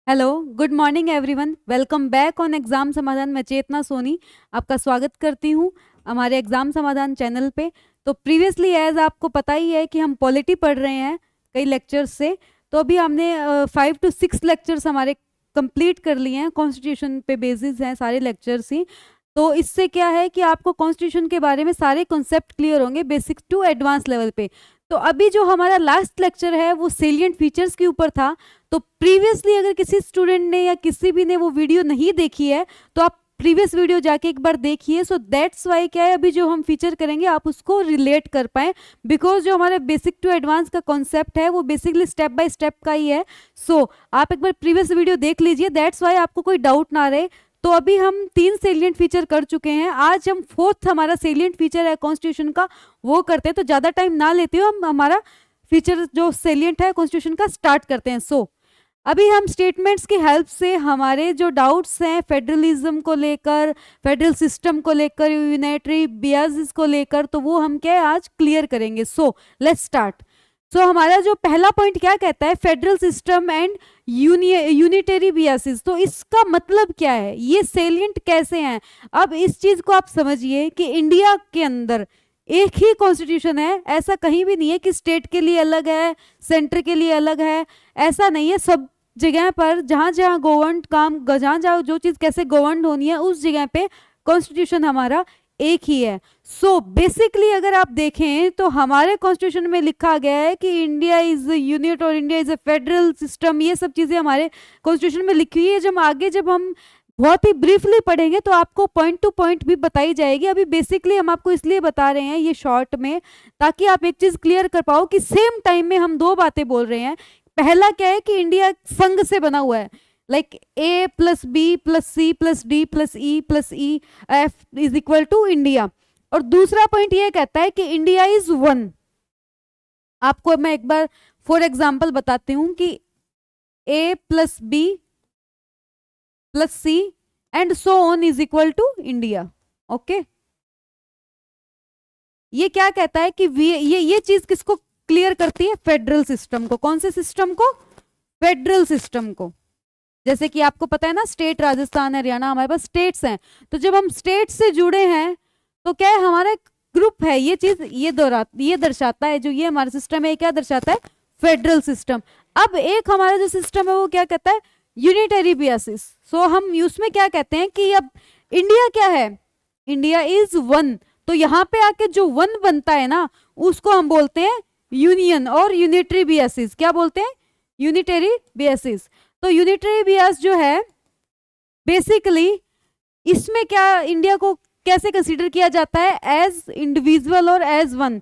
Hello, good morning everyone. Welcome back on exam समाधान। मैं चेतना सोनी आपका स्वागत करती हूँ हमारे एग्जाम समाधान चैनल पे। तो प्रीवियसली एज आपको पता ही है कि हम पॉलिटी पढ़ रहे हैं कई लेक्चर्स से। तो अभी हमने 5 to 6 लेक्चर्स हमारे कंप्लीट कर लिए हैं। कॉन्स्टिट्यूशन पे बेसिस हैं सारे लेक्चर्स ही। तो इससे क्या है कि आपको कॉन्स्टिट्यूशन के बारे में सारे कॉन्सेप्ट क्लियर होंगे बेसिक टू एडवांस लेवल पे। तो अभी जो हमारा लास्ट लेक्चर है वो सेलिएंट फीचर्स के ऊपर था। तो प्रीवियसली अगर किसी स्टूडेंट ने या किसी भी ने वो वीडियो नहीं देखी है तो आप प्रीवियस वीडियो जाके एक बार देखिए। सो दैट्स वाई क्या है, अभी जो हम फीचर करेंगे आप उसको रिलेट कर पाए, बिकॉज जो हमारे बेसिक टू एडवांस का कॉन्सेप्ट है वो बेसिकली स्टेप बाय स्टेप का ही है। सो आप एक बार प्रीवियस वीडियो देख लीजिए, दैट्स वाई आपको कोई डाउट ना रहे। तो अभी हम 3 सेलिएंट फीचर कर चुके हैं, आज हम 4th हमारा सेलिएंट फीचर है कॉन्स्टिट्यूशन का वो करते हैं। तो ज़्यादा टाइम ना लेते हो, हम हमारा फीचर जो सेलिएंट है कॉन्स्टिट्यूशन का स्टार्ट करते हैं। सो अभी हम स्टेटमेंट्स की हेल्प से हमारे जो डाउट्स हैं फेडरलिज्म को लेकर, फेडरल सिस्टम को लेकर, यूनिटरी बियासेस को लेकर, तो वो हम क्या आज क्लियर करेंगे। So let's start. सो हमारा जो पहला पॉइंट क्या कहता है, फेडरल सिस्टम एंड यूनिटरी बियासेस। तो इसका मतलब क्या है, ये सेलिएंट कैसे हैं। अब इस चीज को आप समझिए कि इंडिया के अंदर एक ही कॉन्स्टिट्यूशन है, ऐसा कहीं भी नहीं है कि स्टेट के लिए अलग है, सेंटर के लिए अलग है, ऐसा नहीं है। सब जगह पर जहाँ जहाँ गवर्न काम, जहाँ जहाँ जो चीज़ कैसे गवर्न होनी है उस जगह पे कॉन्स्टिट्यूशन हमारा एक ही है। सो बेसिकली अगर आप देखें तो हमारे कॉन्स्टिट्यूशन में लिखा गया है कि इंडिया इज अ यूनिट और India is a federal system. ये सब चीज़ें हमारे कॉन्स्टिट्यूशन में लिखी हुई है। जब हम बहुत ही ब्रीफली पढ़ेंगे तो आपको पॉइंट टू पॉइंट भी बताई जाएगी। अभी बेसिकली हम आपको इसलिए बता रहे हैं ये शॉर्ट में, ताकि आप एक चीज़ क्लियर कर पाओ कि सेम टाइम में हम दो बातें बोल रहे हैं। पहला क्या है कि इंडिया संघ से बना हुआ है, like A plus B plus C plus D plus E F is equal to India. और दूसरा पॉइंट ये कहता है कि इंडिया इज वन। आपको मैं एक बार फॉर एग्जाम्पल बताती हूं कि A plus B plus C and so on is equal to India. Okay, ये क्या कहता है कि ये चीज किसको क्लियर करती है, फेडरल सिस्टम को। कौन से सिस्टम को, फेडरल सिस्टम को। जैसे कि आपको पता है ना, स्टेट राजस्थान हरियाणा हमारे पास स्टेट्स हैं। तो जब हम स्टेट से जुड़े हैं तो क्या है, हमारा एक ग्रुप है। ये चीज ये दर्शाता है, जो ये हमारा सिस्टम है क्या दर्शाता है, फेडरल सिस्टम। अब एक हमारा जो सिस्टम है वो क्या कहता है, यूनिटरी बियासिस। सो हम उसमें क्या कहते हैं कि अब इंडिया क्या है, इंडिया इज वन। तो यहाँ पे आके जो वन बनता है ना उसको हम बोलते हैं यूनियन और यूनिटरी बियासिस। क्या बोलते हैं, यूनिटरी बियासिस। तो यूनिटरी बियास जो है बेसिकली इसमें क्या, इंडिया को कैसे कंसीडर किया जाता है, एज इंडिविजुअल और एज वन।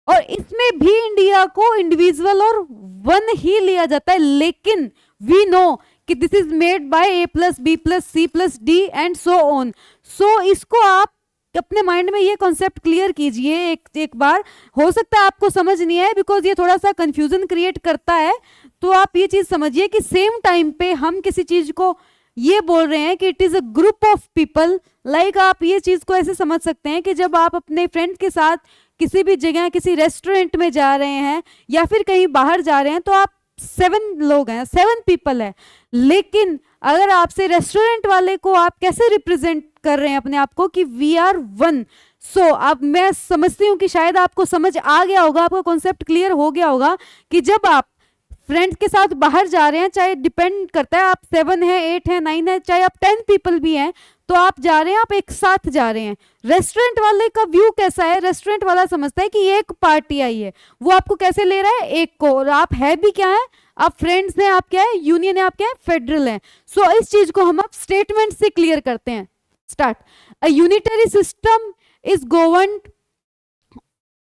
और इसमें भी इंडिया को इंडिविजुअल और वन ही लिया जाता है। लेकिन वी नो कि this is made by A plus B plus C plus D and so on. So इसको आप अपने माइंड में ये कॉन्सेप्ट क्लियर कीजिए एक बार। हो सकता है आपको समझ नहीं आए बिकॉज ये थोड़ा सा कंफ्यूजन क्रिएट करता है। तो आप ये चीज समझिए कि सेम टाइम पे हम किसी चीज को ये बोल रहे हैं कि it is a group of people. Like आप ये चीज को ऐसे समझ सकते हैं कि जब आप अपने फ्रेंड के साथ किसी भी जगह किसी रेस्टोरेंट में जा रहे हैं या फिर कहीं बाहर जा रहे हैं तो आप 7 लोग हैं, 7 पीपल है। लेकिन अगर आपसे रेस्टोरेंट वाले को आप कैसे रिप्रेजेंट कर रहे हैं अपने आप को कि वी आर वन। सो अब मैं समझती हूँ कि शायद आपको समझ आ गया होगा, आपका कॉन्सेप्ट क्लियर हो गया होगा कि जब आप फ्रेंड्स के साथ बाहर जा रहे हैं, चाहे डिपेंड करता है आप 7 है 8 है 9 है, चाहे आप 10 पीपल भी हैं, तो आप जा रहे हैं, आप एक साथ जा रहे हैं। रेस्टोरेंट वाले का व्यू कैसा है, रेस्टोरेंट वाला समझता है कि एक पार्टी आई है, वो आपको कैसे ले रहा है, एक को। और आप है भी क्या है, आप फ्रेंड्स हैं, आप क्या है, यूनियन है, आप क्या है, फेडरल है। सो इस चीज को हम आप स्टेटमेंट से क्लियर करते हैं। Start. A unitary system is governed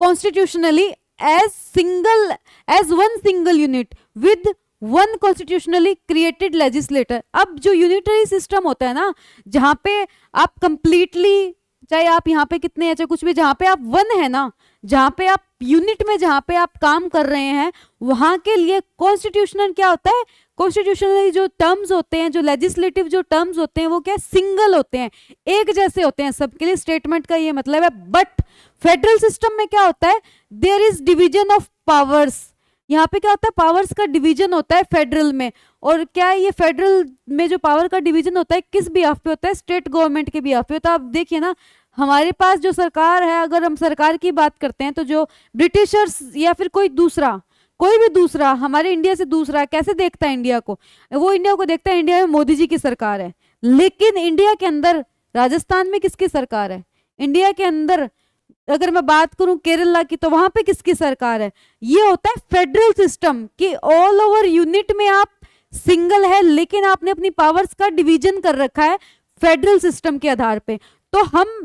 constitutionally as one single unit with one constitutionally created legislator। अब जो यूनिटरी सिस्टम होता है ना, जहां पे आप कंप्लीटली, चाहे आप यहाँ पे कितने हैं चाहे कुछ भी, जहां पे आप वन है ना, जहां पे आप यूनिट में जहां पे आप काम कर रहे हैं, वहां के लिए कॉन्स्टिट्यूशनल क्या होता है, कॉन्स्टिट्यूशनली जो टर्म्स होते हैं, जो लेजिस्लेटिव जो टर्म्स होते हैं वो क्या सिंगल होते हैं, एक जैसे होते हैं सबके लिए। स्टेटमेंट का ये मतलब है। बट फेडरल सिस्टम में क्या होता है, there is division of powers. यहाँ पे क्या होता है, पावर्स का डिवीजन होता है फेडरल में। और क्या है, ये फेडरल में जो पावर का डिवीजन होता है किस बिहाफ पे होता है, स्टेट गवर्नमेंट के बिहाफ पे होता है। आप देखिए ना, हमारे पास जो सरकार है, अगर हम सरकार की बात करते हैं तो जो ब्रिटिशर्स या फिर कोई भी दूसरा हमारे इंडिया से दूसरा कैसे देखता है इंडिया को, वो इंडिया को देखता है इंडिया में मोदी जी की सरकार है। लेकिन इंडिया के अंदर राजस्थान में किसकी सरकार है, इंडिया के अंदर अगर मैं बात करूं केरला की तो वहां पे किसकी सरकार है। ये होता है फेडरल सिस्टम कि ऑल ओवर यूनिट में आप सिंगल है लेकिन आपने अपनी पावर्स का डिवीजन कर रखा है फेडरल सिस्टम के आधार पे। तो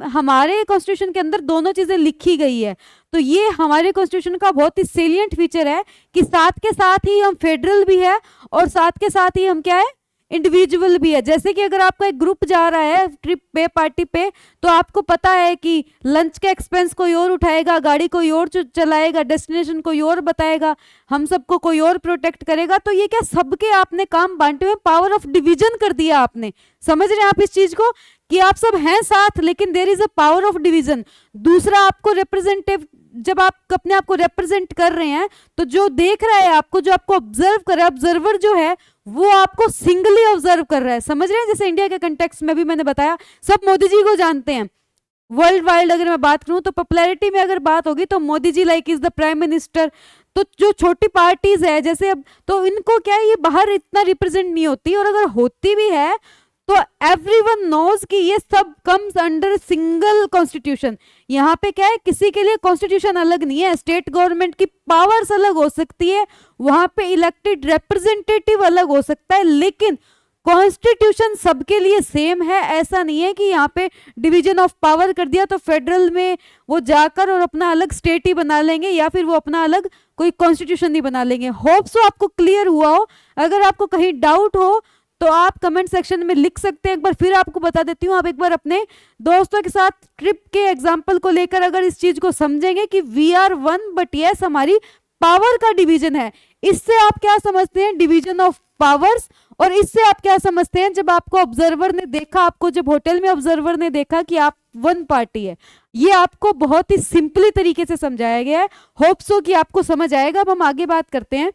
हमारे कॉन्स्टिट्यूशन के अंदर दोनों चीजें लिखी गई है। तो ये हमारे कॉन्स्टिट्यूशन का बहुत ही सेलिएंट फीचर है कि साथ के साथ ही हम फेडरल भी है और साथ के साथ ही हम क्या है, इंडिविजुअल भी है। जैसे कि अगर आपका एक ग्रुप जा रहा है ट्रिप पे, पार्टी पे, तो आपको पता है कि लंच का एक्सपेंस कोई और उठाएगा, गाड़ी कोई और चलाएगा, डेस्टिनेशन कोई और बताएगा, हम सबको कोई और प्रोटेक्ट करेगा। तो ये क्या, सबके आपने काम बांटे हुए, पावर ऑफ डिवीजन कर दिया आपने। समझ रहे हैं आप इस चीज को कि आप सब हैं साथ लेकिन there is a power of division. दूसरा आपको रिप्रेजेंटेटिव, जब आप अपने आप को रिप्रेजेंट कर रहे हैं तो जो देख रहा है आपको, जो आपको ऑब्जर्व कर रहा है, ऑब्जर्वर जो है वो आपको सिंगली ऑब्जर्व कर रहा है। समझ रहे हैं, जैसे इंडिया के कंटेक्स्ट में भी मैंने बताया, सब मोदी जी को जानते हैं। वर्ल्ड वाइड अगर मैं बात करूं तो पॉपुलैरिटी में अगर बात होगी तो Modi ji like is the prime minister. तो जो छोटी पार्टीज है जैसे अब, तो इनको क्या है, ये बाहर इतना रिप्रेजेंट नहीं होती, और अगर होती भी है तो एवरीवन नोज कि ये सब कम्स अंडर सिंगल कॉन्स्टिट्यूशन। यहाँ पे क्या है, किसी के लिए कॉन्स्टिट्यूशन अलग नहीं है, स्टेट गवर्नमेंट की पावर्स अलग हो सकती है, वहां पे इलेक्टेड रिप्रेजेंटेटिव अलग हो सकता है, लेकिन कॉन्स्टिट्यूशन सबके लिए सेम है। ऐसा नहीं है कि यहाँ पे डिवीजन ऑफ पावर कर दिया तो फेडरल में वो जाकर और अपना अलग स्टेट ही बना लेंगे या फिर वो अपना अलग कोई कॉन्स्टिट्यूशन नहीं बना लेंगे। होप सो आपको क्लियर हुआ हो। अगर आपको कहीं डाउट हो तो आप कमेंट सेक्शन में लिख सकते हैं। एक बार फिर आपको बता देती हूँ, आप एक बार अपने दोस्तों के साथ ट्रिप के एग्जाम्पल को लेकर अगर इस चीज को समझेंगे कि we are one but yes हमारी पावर का डिवीजन है। इससे आप क्या समझते हैं, डिवीजन ऑफ पावर्स। और इससे आप क्या समझते हैं, जब आपको ऑब्जर्वर ने देखा, आपको जब होटल में ऑब्जर्वर ने देखा कि आप वन पार्टी है, ये आपको बहुत ही सिंपली तरीके से समझाया गया है। होप सो कि आपको समझ आएगा। अब हम आगे बात करते हैं।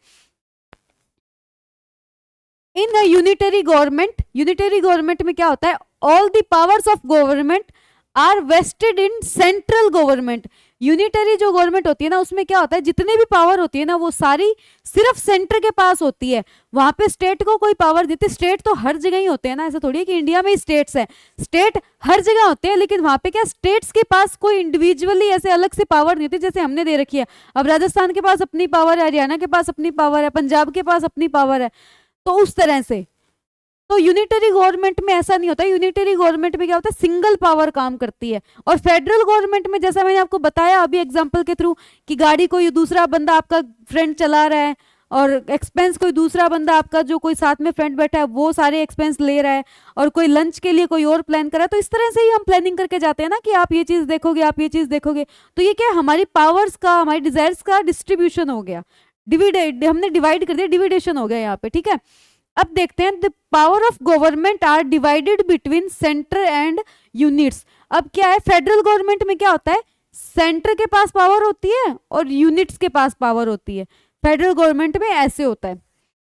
इन यूनिटरी गवर्नमेंट में क्या होता है, all the powers of government are vested in central government. Unitary जो गवर्नमेंट होती है ना, उसमें क्या होता है, जितने भी पावर होती है ना वो सारी सिर्फ सेंटर के पास होती है। वहां पे स्टेट को कोई पावर देती, स्टेट तो हर जगह ही होते हैं ना, ऐसा थोड़ी है कि इंडिया में स्टेट्स है, स्टेट हर जगह होते हैं, लेकिन वहां पे क्या, स्टेट्स के पास कोई इंडिविजुअली ऐसे अलग से पावर नहीं होती जैसे हमने दे रखी है। अब राजस्थान के पास अपनी पावर है, हरियाणा के पास अपनी पावर है, पंजाब के पास अपनी पावर है, तो उस तरह से। तो यूनिटरी गवर्नमेंट में ऐसा नहीं होता। यूनिटरी गवर्नमेंट में क्या होता है, सिंगल पावर काम करती है। और फेडरल गवर्नमेंट में जैसा मैंने आपको बताया अभी एग्जांपल के थ्रू कि गाड़ी कोई दूसरा बंदा आपका फ्रेंड चला रहा है और एक्सपेंस कोई दूसरा बंदा आपका जो कोई साथ में फ्रेंड बैठा है वो सारे एक्सपेंस ले रहा है, और कोई लंच के लिए कोई और प्लान कर रहा है। तो इस तरह से ही हम प्लानिंग करके जाते हैं ना कि आप ये चीज देखोगे, आप ये चीज देखोगे। तो ये क्या है, हमारी पावर्स का, हमारी डिजायर्स का डिस्ट्रीब्यूशन हो गया, हमने डिवाइड कर दिया, डिविडेशन हो गया यहाँ पे। ठीक है, अब देखते हैं the power of government are divided between centre and units. अब क्या है, फेडरल गवर्नमेंट में क्या होता है, सेंटर के पास पावर होती है और यूनिट्स के पास पावर होती है। फेडरल गवर्नमेंट में ऐसे होता है,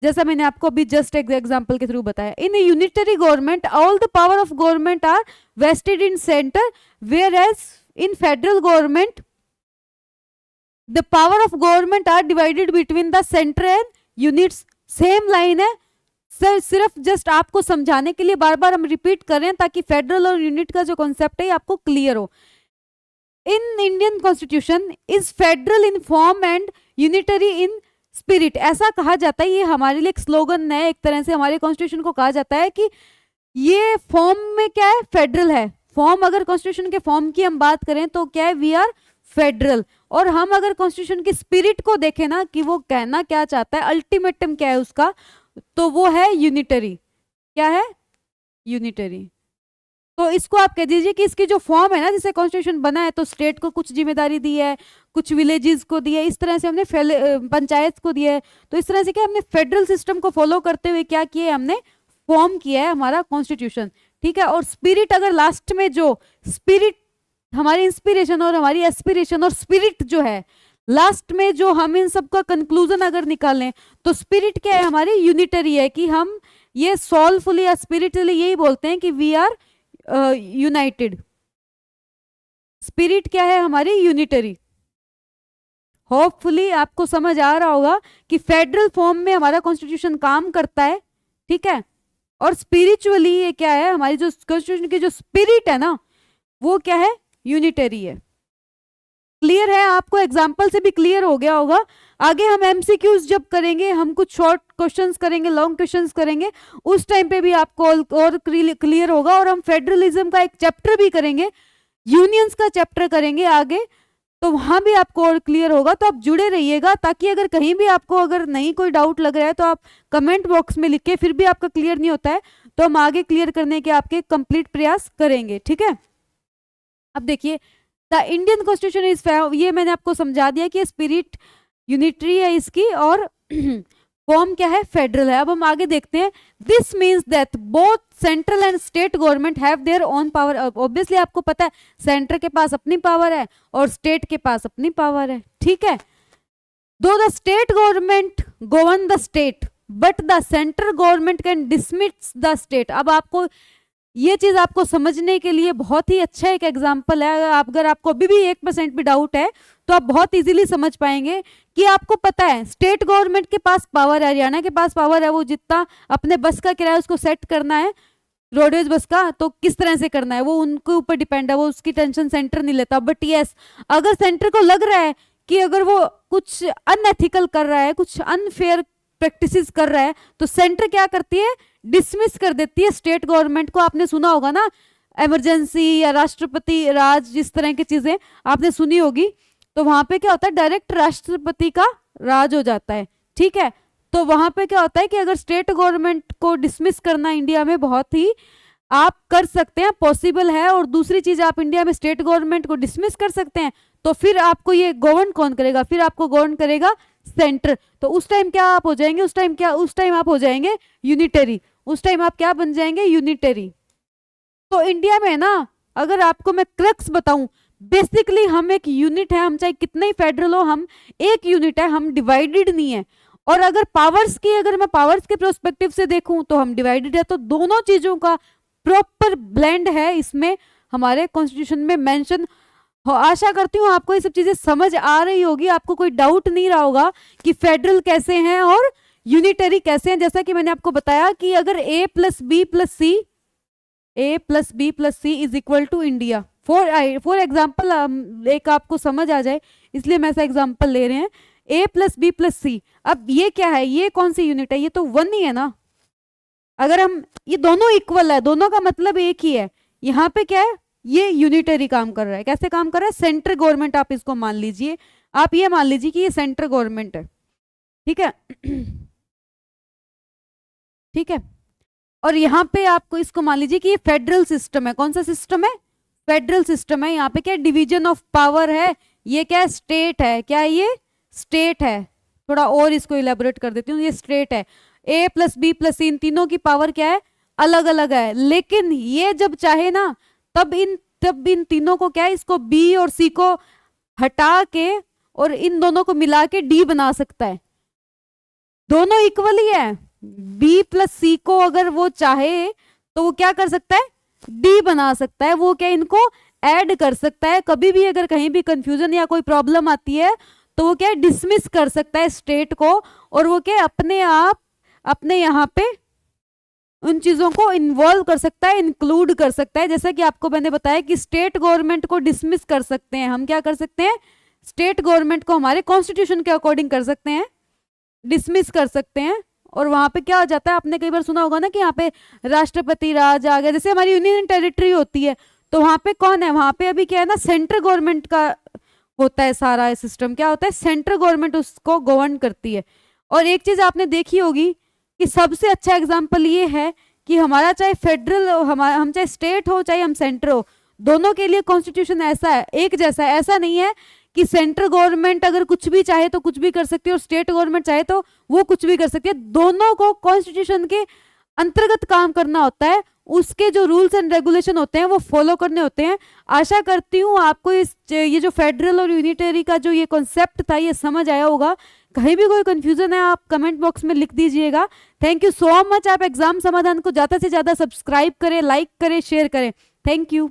जैसा मैंने आपको अभी जस्ट एक एग्जांपल के थ्रू बताया। In unitary government all the power of government are vested in centre, whereas in federal government the power of government are divided between the centre and units. Same line है sir, सिर्फ just आपको समझाने के लिए बार बार हम repeat कर रहे हैं ताकि फेडरल और यूनिट का जो कॉन्सेप्ट है आपको क्लियर हो। In Indian constitution is federal in form and unitary in spirit. ऐसा कहा जाता है, ये हमारे लिए एक स्लोगन है, एक तरह से हमारे कॉन्स्टिट्यूशन को कहा जाता है कि ये फॉर्म में क्या है, फेडरल है। फॉर्म, अगर कॉन्स्टिट्यूशन के फॉर्म की हम बात करें तो क्या है, वी आर फेडरल। और हम अगर कॉन्स्टिट्यूशन की स्पिरिट को देखें ना कि वो कहना क्या चाहता है, अल्टीमेटम क्या है उसका, तो वो है यूनिटरी। क्या है, यूनिटरी। तो इसको आप कह दीजिए कि इसकी जो फॉर्म है ना, जिसे कॉन्स्टिट्यूशन बना है, तो स्टेट को कुछ जिम्मेदारी दी है, कुछ विलेजेस को दी है, इस तरह से हमने पंचायत को दिया है। तो इस तरह से क्या हमने फेडरल सिस्टम को फॉलो करते हुए क्या किया है, हमने फॉर्म किया है हमारा कॉन्स्टिट्यूशन। ठीक है, और स्पिरिट, अगर लास्ट में जो स्पिरिट, हमारी इंस्पिरेशन और हमारी एस्पिरेशन और स्पिरिट जो है, लास्ट में जो हम इन सबका कंक्लूजन अगर निकालें तो स्पिरिट क्या है हमारी, यूनिटरी है, कि हम ये सोलफुली या स्पिरिचुअली यही बोलते हैं कि वी आर यूनाइटेड। स्पिरिट क्या है हमारी, यूनिटरी। होपफुली आपको समझ आ रहा होगा कि फेडरल फॉर्म में हमारा कॉन्स्टिट्यूशन काम करता है, ठीक है। और स्पिरिचुअली ये क्या है, हमारी जो कॉन्स्टिट्यूशन की जो स्पिरिट है ना वो क्या है, यूनिटरी है। क्लियर है आपको, एग्जाम्पल से भी क्लियर हो गया होगा। आगे हम एमसीक्यूज जब करेंगे, हम कुछ शॉर्ट क्वेश्चंस करेंगे, लॉन्ग क्वेश्चंस करेंगे, उस टाइम पे भी आपको और क्लियर होगा। और हम फेडरलिज्म का एक चैप्टर भी करेंगे, यूनियंस का चैप्टर करेंगे आगे, तो वहां भी आपको और क्लियर होगा। तो आप जुड़े रहिएगा, ताकि अगर कहीं भी आपको अगर नहीं कोई डाउट लग रहा है तो आप कमेंट बॉक्स में लिख के, फिर भी आपका क्लियर नहीं होता है तो हम आगे क्लियर करने के आपके कंप्लीट प्रयास करेंगे, ठीक है। अब देखिए, द इंडियन कॉन्स्टिट्यूशन इज, ये मैंने आपको समझा दिया कि स्पिरिट यूनिटरी है इसकी, और फॉर्म क्या है, फेडरल है। अब हम आगे देखते हैं। This means that both central and state government have their own power. Obviously आपको पता है सेंटर के पास अपनी पावर है और स्टेट के पास अपनी पावर है, ठीक है। दो the state government govern the state but the central government can dismiss the state. अब आपको ये चीज आपको समझने के लिए बहुत ही अच्छा एक एग्जाम्पल है। अगर आपको अभी भी 1% भी डाउट है तो आप बहुत इजीली समझ पाएंगे कि आपको पता है स्टेट गवर्नमेंट के पास पावर है, हरियाणा के पास पावर है, वो जितना अपने बस का किराया उसको सेट करना है रोडवेज बस का, तो किस तरह से करना है वो उनके ऊपर डिपेंड है, वो उसकी टेंशन सेंटर नहीं लेता। बट यस, अगर सेंटर को लग रहा है कि अगर वो कुछ अनएथिकल कर रहा है, कुछ अनफेयर प्रैक्टिसेस कर रहा है, तो सेंटर क्या करती है, डिसमिस कर देती है स्टेट गवर्नमेंट को। आपने सुना होगा ना, इमरजेंसी या राष्ट्रपति राज, जिस तरह की चीजें आपने सुनी होगी, तो वहां पे क्या होता है, डायरेक्ट राष्ट्रपति का राज हो जाता है, ठीक है। तो वहां पे क्या होता है कि अगर स्टेट गवर्नमेंट को डिसमिस करना इंडिया में बहुत ही आप कर सकते हैं, पॉसिबल है। और दूसरी चीज, आप इंडिया में स्टेट गवर्नमेंट को डिसमिस कर सकते हैं, तो फिर आपको ये गवर्न कौन करेगा, फिर आपको गवर्न करेगा सेंटर। तो उस टाइम क्या आप हो जाएंगे, उस टाइम आप हो जाएंगे यूनिटरी, उस टाइम आप क्या बन जाएंगे, यूनिटरी। तो इंडिया में ना, अगर आपको मैं क्रक्स बताऊं, बेसिकली हम एक यूनिट है, हम चाहे कितने ही फेडरल हो, हम एक यूनिट है, हम डिवाइडेड नहीं है। और अगर पावर्स की, अगर मैं पावर्स के प्रोस्पेक्टिव से देखूं तो हम डिवाइडेड है। तो दोनों चीजों का प्रॉपर ब्लेंड है इसमें हमारे कॉन्स्टिट्यूशन में मेंशन। आशा करती हूँ आपको ये सब चीजें समझ आ रही होगी, आपको कोई डाउट नहीं रहा होगा कि फेडरल कैसे हैं और यूनिटरी कैसे हैं। जैसा कि मैंने आपको बताया कि अगर a plus B plus C is equal to India, for example, एक आपको समझ आ जाए इसलिए मैं ऐसा एग्जाम्पल ले रहे हैं, a प्लस बी प्लस सी। अब ये क्या है, ये कौन सी यूनिट है, ये तो 1 ही है ना। अगर हम, ये दोनों इक्वल है, दोनों का मतलब एक ही है। यहाँ पे क्या है, ये यूनिटरी काम कर रहा है। कैसे काम कर रहा है, सेंट्रल गवर्नमेंट आप इसको मान लीजिए, आप ये मान लीजिए कि ये सेंट्रल गवर्नमेंट है, ठीक है। ठीक है, और यहाँ पे आपको इसको मान लीजिए कि ये फेडरल सिस्टम है। कौन सा सिस्टम है, फेडरल सिस्टम है। यहाँ पे क्या डिवीजन ऑफ पावर है, ये क्या स्टेट है, क्या ये स्टेट है। थोड़ा और इसको इलेबोरेट कर देती हूँ, ये स्टेट है। a प्लस बी प्लस सी, इन तीनों की पावर क्या है, अलग अलग है। लेकिन ये जब चाहे ना, तब इन तीनों को क्या है, इसको b और c को हटा के और इन दोनों को मिला के d बना सकता है। दोनों इक्वल ही है। b प्लस c को अगर वो चाहे तो वो क्या कर सकता है, d बना सकता है। वो क्या इनको ऐड कर सकता है। कभी भी अगर कहीं भी कंफ्यूजन या कोई प्रॉब्लम आती है तो वो क्या डिसमिस कर सकता है स्टेट को, और वो क्या अपने आप अपने यहाँ पे उन चीजों को इन्वॉल्व कर सकता है, इंक्लूड कर सकता है। जैसा कि आपको मैंने बताया कि स्टेट गवर्नमेंट को डिसमिस कर सकते हैं हम, क्या कर सकते हैं, स्टेट गवर्नमेंट को हमारे कॉन्स्टिट्यूशन के अकॉर्डिंग कर सकते हैं, डिसमिस कर सकते हैं। और वहां पे क्या हो जाता है, आपने कई बार सुना होगा ना कि यहाँ पे राष्ट्रपति राज आ गया। जैसे हमारी यूनियन टेरिटरी होती है तो वहां पे कौन है, वहां पे अभी क्या है ना, सेंट्रल गवर्नमेंट का होता है सारा सिस्टम। क्या होता है, सेंट्रल गवर्नमेंट उसको गवर्न करती है। और एक चीज आपने देखी होगी कि सबसे अच्छा एग्जाम्पल ये है कि हमारा चाहे फेडरल, हम चाहे स्टेट हो चाहे हम सेंटर हो, दोनों के लिए कॉन्स्टिट्यूशन ऐसा है, एक जैसा है। ऐसा नहीं है कि सेंट्रल गवर्नमेंट अगर कुछ भी चाहे तो कुछ भी कर सकती है और स्टेट गवर्नमेंट चाहे तो वो कुछ भी कर सकती है। दोनों को कॉन्स्टिट्यूशन के अंतर्गत काम करना होता है उसके जो रूल्स एंड रेगुलेशन होते हैं वो फॉलो करने होते हैं। आशा करती हूँ आपको ये जो फेडरल और यूनिटरी का जो ये कॉन्सेप्ट था ये समझ आया होगा। कहीं भी कोई कंफ्यूजन है आप कमेंट बॉक्स में लिख दीजिएगा। Thank you so much. आप एग्जाम समाधान को ज़्यादा से ज़्यादा सब्सक्राइब करें, लाइक करें, शेयर करें। Thank you.